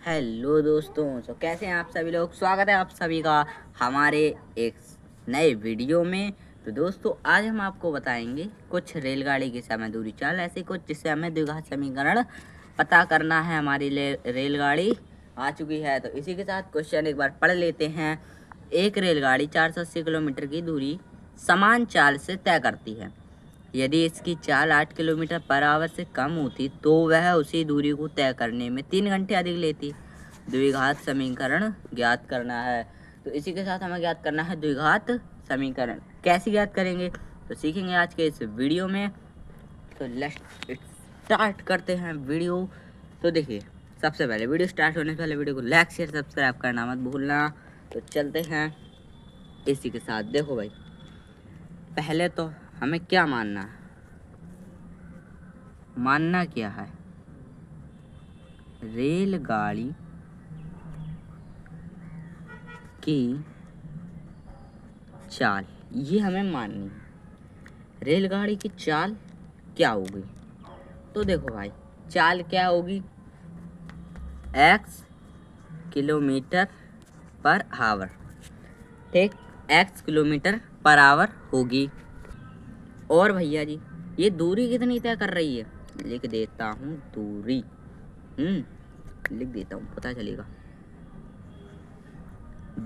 Hello दोस्तों, तो कैसे हैं आप सभी लोग। स्वागत है आप सभी का हमारे एक नए वीडियो में। तो दोस्तों, आज हम आपको बताएंगे कुछ रेलगाड़ी की समय दूरी चाल, ऐसे कुछ जिससे हमें द्विघात समीकरण पता करना है। हमारी रेलगाड़ी आ चुकी है, तो इसी के साथ क्वेश्चन एक बार पढ़ लेते हैं। एक रेलगाड़ी 480 किलोमीटर की दूरी समान चाल से तय करती है। यदि इसकी चाल 8 किलोमीटर पर आवर से कम होती तो वह उसी दूरी को तय करने में 3 घंटे अधिक लेती। द्विघात समीकरण ज्ञात करना है। तो इसी के साथ हमें ज्ञात करना है द्विघात समीकरण। कैसे ज्ञात करेंगे तो सीखेंगे आज के इस वीडियो में। तो लेट्स स्टार्ट करते हैं वीडियो। तो देखिए, सबसे पहले वीडियो स्टार्ट होने से पहले वीडियो को लाइक शेयर सब्सक्राइब करना मत भूलना। तो चलते हैं इसी के साथ। देखो भाई, पहले तो हमें क्या मानना है, मानना क्या है, रेलगाड़ी की चाल, ये हमें माननी है। रेलगाड़ी की चाल क्या होगी, तो देखो भाई, चाल क्या होगी, x किलोमीटर पर आवर। ठीक, x किलोमीटर पर आवर होगी। और भैया जी, ये दूरी कितनी तय कर रही है, लिख देता हूँ दूरी। लिख देता हूँ, पता चलेगा।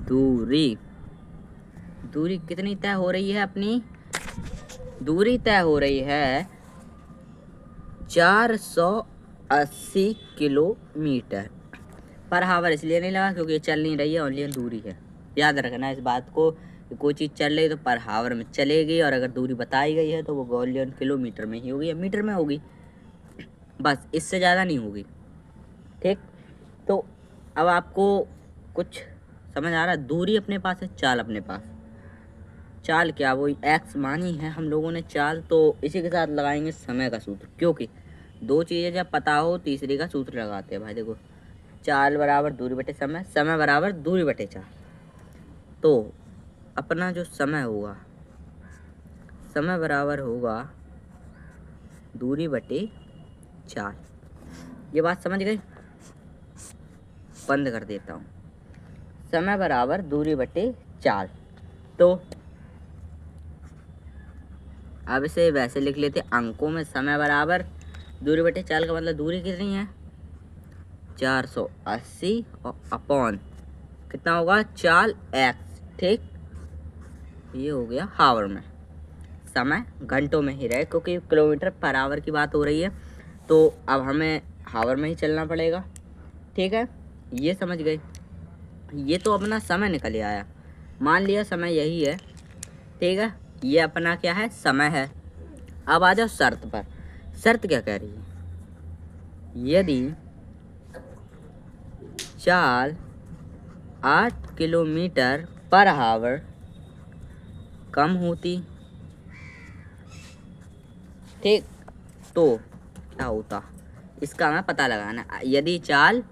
दूरी कितनी तय हो रही है अपनी, दूरी तय हो रही है 480 किलोमीटर पर आवर। इसलिए नहीं लगा क्योंकि ये चल नहीं रही है, ओनली दूरी है। याद रखना इस बात को, कोई चीज़ चल रही है तो पर आवर में चलेगी, और अगर दूरी बताई गई है तो वो गॉलियन किलोमीटर में ही होगी या मीटर में होगी, बस इससे ज़्यादा नहीं होगी। ठीक, तो अब आपको कुछ समझ आ रहा है। दूरी अपने पास है, चाल अपने पास। चाल क्या, वो एक्स मानी है हम लोगों ने चाल, तो इसी के साथ लगाएंगे समय का सूत्र। क्योंकि दो चीज़ें जब पता हो तीसरी का सूत्र लगाते हैं भाई। देखो, चाल बराबर दूरी बटे समय, समय बराबर दूरी बटे चाल। तो अपना जो समय होगा, समय बराबर होगा दूरी बटे चाल। ये बात समझ गए, बंद कर देता हूँ। समय बराबर दूरी बटे चाल। तो अब इसे वैसे लिख लेते अंकों में, समय बराबर दूरी बटे चाल का मतलब दूरी कितनी है 480 और अपॉन कितना होगा चाल x। ठीक, ये हो गया हावर में। समय घंटों में ही रहे क्योंकि किलोमीटर पर आवर की बात हो रही है, तो अब हमें हावर में ही चलना पड़ेगा। ठीक है, ये समझ गए। ये तो अपना समय निकल आया, मान लिया समय यही है। ठीक है, ये अपना क्या है, समय है। अब आ जाओ शर्त पर। शर्त क्या कह रही है, यदि चाल 8 किलोमीटर पर आवर कम होती, ठीक, तो क्या होता, इसका हमें पता लगाना। यदि चाल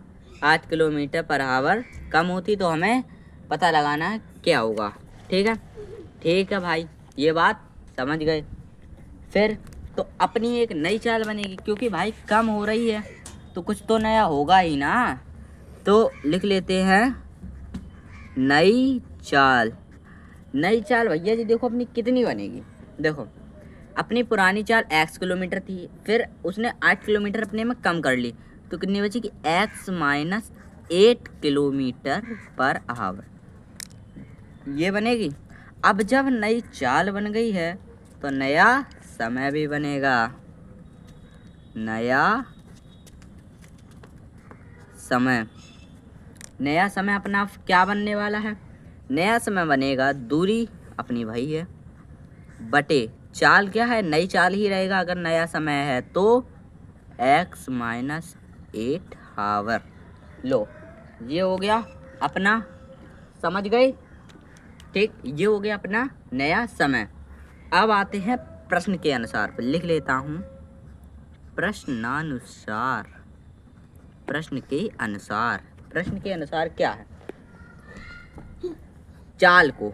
8 किलोमीटर पर आवर कम होती तो हमें पता लगाना है क्या होगा। ठीक है, ठीक है भाई, ये बात समझ गए। फिर तो अपनी एक नई चाल बनेगी, क्योंकि भाई कम हो रही है तो कुछ तो नया होगा ही ना। तो लिख लेते हैं नई चाल। नई चाल भैया जी देखो अपनी कितनी बनेगी। देखो, अपनी पुरानी चाल x किलोमीटर थी, फिर उसने 8 किलोमीटर अपने में कम कर ली, तो कितनी बचेगी x minus 8 kilometre per hour, ये बनेगी। अब जब नई चाल बन गई है तो नया समय भी बनेगा। नया समय, नया समय अपना क्या बनने वाला है, नया समय बनेगा दूरी अपनी वही है बटे चाल क्या है, नई चाल ही रहेगा अगर नया समय है तो x माइनस 8 आवर। लो, ये हो गया अपना, समझ गए। ठीक, ये हो गया अपना नया समय। अब आते हैं प्रश्न के अनुसार, लिख लेता हूँ प्रश्नानुसार। प्रश्न के अनुसार, प्रश्न के अनुसार क्या है, चाल को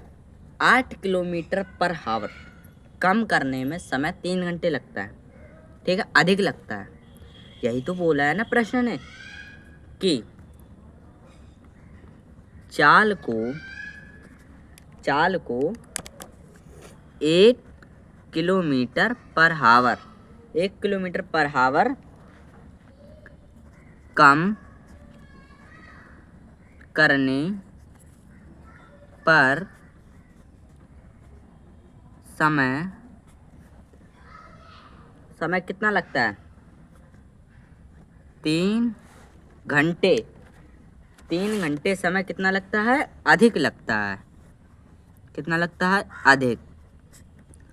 8 किलोमीटर पर आवर कम करने में समय 3 घंटे लगता है। ठीक है, अधिक लगता है, यही तो बोला है ना प्रश्न ने कि चाल को 1 किलोमीटर पर हावर कम करने पर समय कितना लगता है? 3 घंटे। 3 घंटे समय कितना लगता है? अधिक लगता है। कितना लगता है?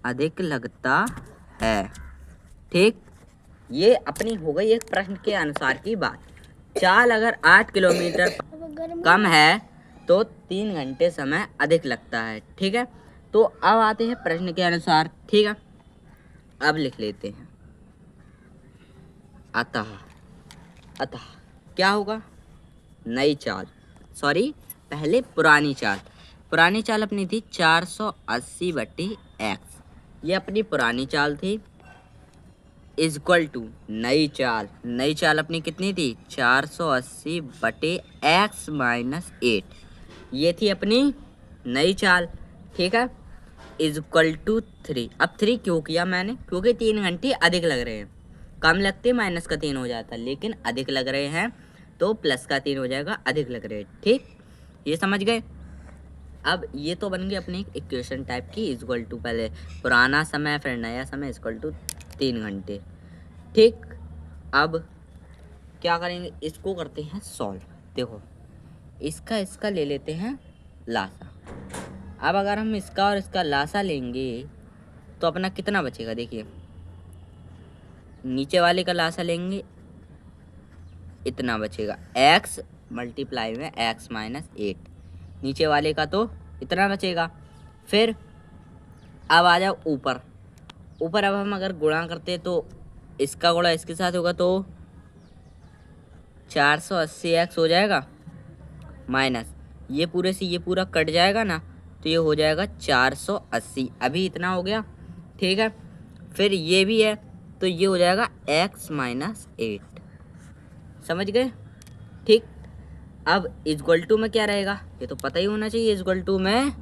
अधिक लगता है। ठीक, ये अपनी हो गई एक प्रश्न के अनुसार की बात। चाल अगर 8 किलोमीटर कम है तो 3 घंटे समय अधिक लगता है। ठीक है, तो अब आते हैं प्रश्न के अनुसार। ठीक है, अब लिख लेते हैं अतः क्या होगा? नई चाल, सॉरी पहले पुरानी चाल अपनी थी 480/x, ये अपनी पुरानी चाल थी। इक्वल टू नई चाल अपनी कितनी थी? 480/x - 8, ये थी अपनी नई चाल। ठीक है, इक्वल टू 3। अब 3 क्यों किया मैंने? क्योंकि 3 घंटे अधिक लग रहे हैं। कम लगते माइनस का 3 हो जाता, लेकिन अधिक लग रहे हैं तो प्लस का 3 हो जाएगा, अधिक लग रहे हैं। ठीक, ये समझ गए। अब ये तो बन गई अपनी इक्वेशन टाइप की। इक्वल टू पहले पुराना समय फिर नया समय इक्वल टू 3 घंटे। ठीक, अब क्या करेंगे? इसको करते हैं सॉल्व। देखो, इसका ले लेते हैं लासा। अब अगर हम इसका और इसका लासा लेंगे तो अपना कितना बचेगा? देखिए, नीचे वाले का लासा लेंगे, इतना बचेगा x मल्टीप्लाई में x - 8। नीचे वाले का तो इतना बचेगा। फिर अब आ जाओ ऊपर। अब हम अगर गुणा करते हैं तो इसका गुणा इसके साथ होगा तो 480x हो जाएगा, माइनस ये पूरे से ये पूरा कट जाएगा ना, तो ये हो जाएगा 480। अभी इतना हो गया। ठीक है, फिर ये भी है तो ये हो जाएगा x - 8। समझ गए? ठीक, अब इक्वल टू में क्या रहेगा? ये तो पता ही होना चाहिए, इक्वल टू में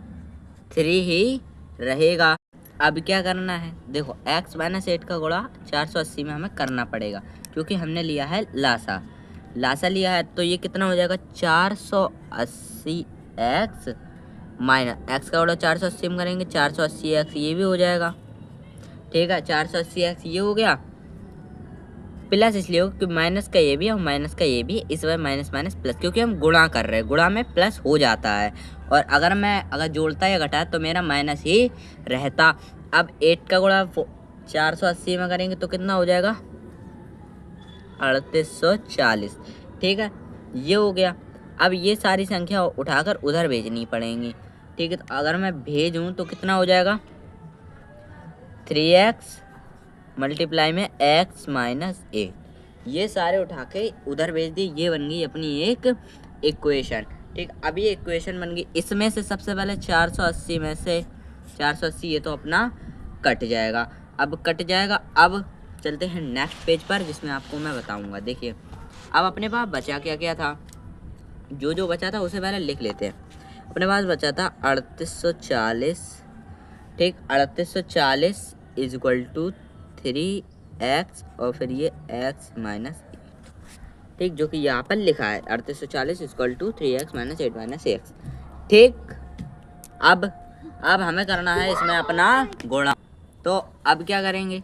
3 ही रहेगा। अब क्या करना है? देखो, x - 8 का गुणा 480 में हमें करना पड़ेगा, क्योंकि हमने लिया है लासा लिया है। तो ये कितना हो जाएगा? 480x माइनस x का गुणा 480 में करेंगे, 480x ये भी हो जाएगा। ठीक है, 480x ये हो गया, प्लस इसलिए हो कि माइनस का ये भी और माइनस का ये भी, इस बार माइनस माइनस प्लस, क्योंकि हम गुणा कर रहे हैं, गुणा में प्लस हो जाता है। और अगर जोड़ता या घटाता तो मेरा माइनस ही रहता। अब 8 का गुणा 480 में करेंगे तो कितना हो जाएगा? 3840। ठीक है, ये हो गया। अब ये सारी संख्या उठाकर उधर भेजनी पड़ेंगी। ठीक है, तो अगर मैं भेजूँ तो कितना हो जाएगा? 3x मल्टीप्लाई में x - 8। ये सारे उठा के उधर भेज दिए। ये बन गई अपनी एक इक्वेशन। ठीक, अब ये इक्वेशन बन गई। इसमें से सबसे पहले 480 में से 480 ये तो अपना कट जाएगा। अब कट जाएगा। अब चलते हैं नेक्स्ट पेज पर, जिसमें आपको मैं बताऊंगा। देखिए, अब अपने पास बचा क्या क्या था? जो बचा था उसे पहले लिख लेते हैं। अपने पास बचा था 3840। ठीक, 3840 इक्वल टू 3x और फिर ये x - 8। ठीक, जो कि यहाँ पर लिखा है 3840 इक्वल टू 3x - 8 - x। ठीक, अब हमें करना है इसमें अपना गुणा। तो अब क्या करेंगे?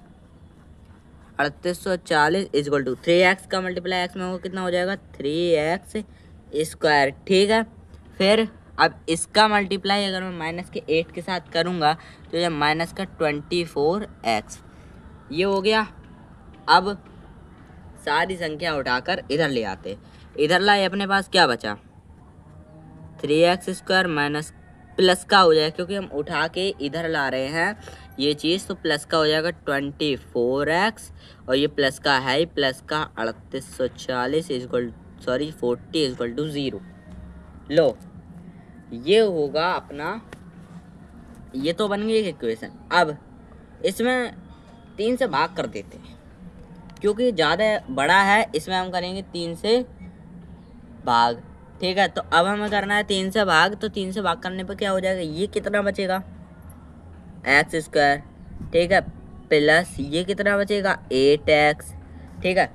3840 इक्वल टू 3x का मल्टीप्लाई x में होगा, कितना हो जाएगा? 3x square. ठीक है, फिर अब इसका मल्टीप्लाई अगर मैं माइनस के 8 के साथ करूँगा तो ये माइनस का 24x, ये हो गया। अब सारी संख्या उठाकर इधर ले आते। इधर लाए, अपने पास क्या बचा? 3x स्क्वायर माइनस प्लस का हो जाएगा, क्योंकि हम उठा के इधर ला रहे हैं ये चीज़, तो प्लस का हो जाएगा 24x और ये प्लस का है ही, प्लस का 3840 40 इक्वल टू 0। लो, ये होगा अपना, ये तो बन गई एक इक्वेशन। अब इसमें 3 से भाग कर देते हैं, क्योंकि ज़्यादा बड़ा है, इसमें हम करेंगे 3 से भाग। ठीक है, तो अब हमें करना है 3 से भाग। तो 3 से भाग करने पर क्या हो जाएगा, ये कितना बचेगा एक्स स्क्वायर, ठीक है, प्लस ये कितना बचेगा 8x, ठीक है,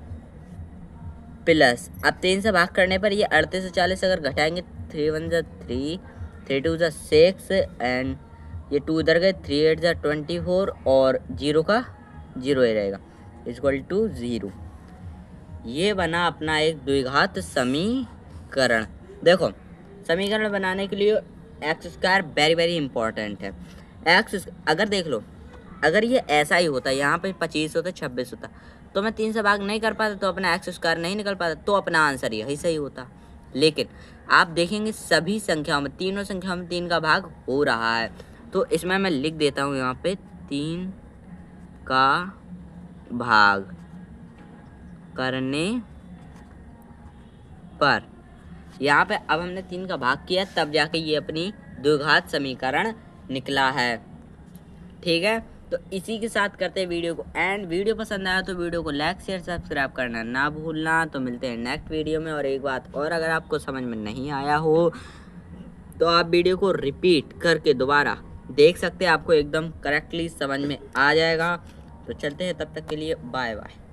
प्लस अब 3 से भाग करने पर ये 38 से 40 अगर घटाएंगे 3 1 जा 3, 3 2 जा 6 एंड ये 2 इधर गए, 3 8 जा 24 और 0 का 0 ही रहेगा इक्वल टू 0। ये बना अपना एक द्विघात समीकरण। देखो समीकरण बनाने के लिए x square very very important है। एक्स अगर देख लो, अगर ये ऐसा ही होता, यहाँ पे 25 होता 26 होता, तो मैं 3 से भाग नहीं कर पाता, तो अपना एक्स स्क्वायर नहीं निकल पाता, तो अपना आंसर यही सही होता। लेकिन आप देखेंगे सभी संख्याओं में, तीनों संख्याओं में 3 का भाग हो रहा है, तो इसमें मैं लिख देता हूँ यहाँ पे 3 का भाग करने पर, यहाँ पे अब हमने 3 का भाग किया तब जाके ये अपनी द्विघात समीकरण निकला है। ठीक है, तो इसी के साथ करते हैं वीडियो को एंड। वीडियो पसंद आया तो वीडियो को लाइक शेयर सब्सक्राइब करना ना भूलना। तो मिलते हैं नेक्स्ट वीडियो में। और एक बात और, अगर आपको समझ में नहीं आया हो तो आप वीडियो को रिपीट करके दोबारा देख सकते हैं, आपको एकदम करेक्टली समझ में आ जाएगा। तो चलते हैं, तब तक के लिए बाय बाय।